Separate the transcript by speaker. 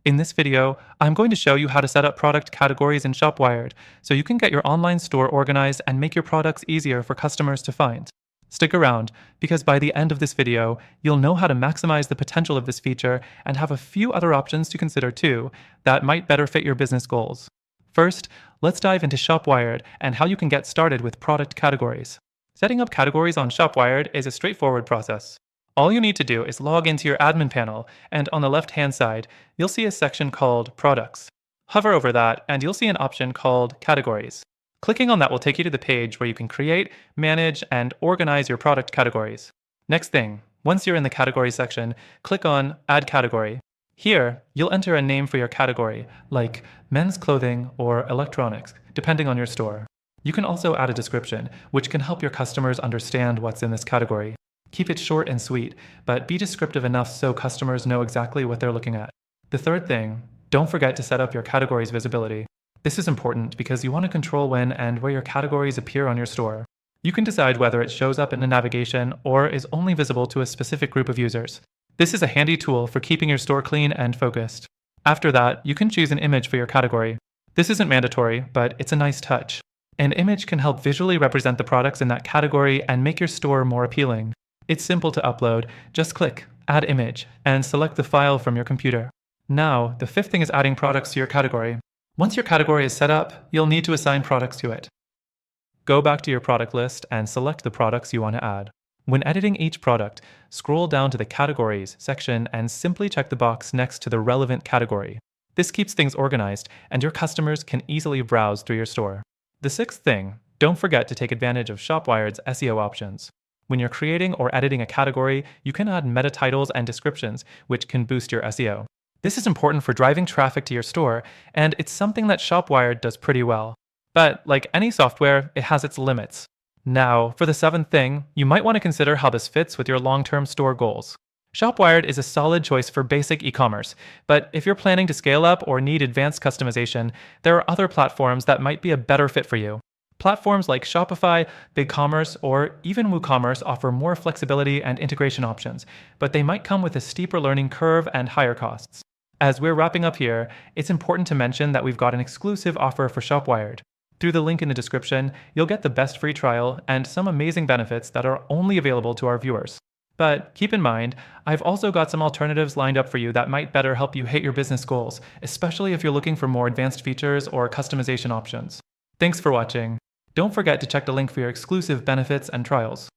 Speaker 1: In this video, I'm going to show you how to set up product categories in ShopWired so you can get your online store organized and make your products easier for customers to find. Stick around, because by the end of this video, you'll know how to maximize the potential of this feature and have a few other options to consider too that might better fit your business goals. First, let's dive into ShopWired and how you can get started with product categories. Setting up categories on ShopWired is a straightforward process. All you need to do is log into your admin panel, and on the left-hand side, you'll see a section called Products. Hover over that, and you'll see an option called Categories. Clicking on that will take you to the page where you can create, manage, and organize your product categories. Next thing, once you're in the Categories section, click on Add Category. Here, you'll enter a name for your category, like men's clothing or electronics, depending on your store. You can also add a description, which can help your customers understand what's in this category. Keep it short and sweet, but be descriptive enough so customers know exactly what they're looking at. The third thing, don't forget to set up your categories visibility. This is important because you want to control when and where your categories appear on your store. You can decide whether it shows up in the navigation or is only visible to a specific group of users. This is a handy tool for keeping your store clean and focused. After that, you can choose an image for your category. This isn't mandatory, but it's a nice touch. An image can help visually represent the products in that category and make your store more appealing. It's simple to upload. Just click Add Image and select the file from your computer. Now, the fifth thing is adding products to your category. Once your category is set up, you'll need to assign products to it. Go back to your product list and select the products you want to add. When editing each product, scroll down to the Categories section and simply check the box next to the relevant category. This keeps things organized, and your customers can easily browse through your store. The sixth thing, don't forget to take advantage of ShopWired's SEO options. When you're creating or editing a category, you can add meta titles and descriptions, which can boost your SEO. This is important for driving traffic to your store, and it's something that ShopWired does pretty well. But like any software, it has its limits. Now, for the seventh thing, you might want to consider how this fits with your long-term store goals. ShopWired is a solid choice for basic e-commerce, but if you're planning to scale up or need advanced customization, there are other platforms that might be a better fit for you. Platforms like Shopify, BigCommerce, or even WooCommerce offer more flexibility and integration options, but they might come with a steeper learning curve and higher costs. As we're wrapping up here, it's important to mention that we've got an exclusive offer for ShopWired. Through the link in the description, you'll get the best free trial and some amazing benefits that are only available to our viewers. But keep in mind, I've also got some alternatives lined up for you that might better help you hit your business goals, especially if you're looking for more advanced features or customization options. Thanks for watching. Don't forget to check the link for your exclusive benefits and trials.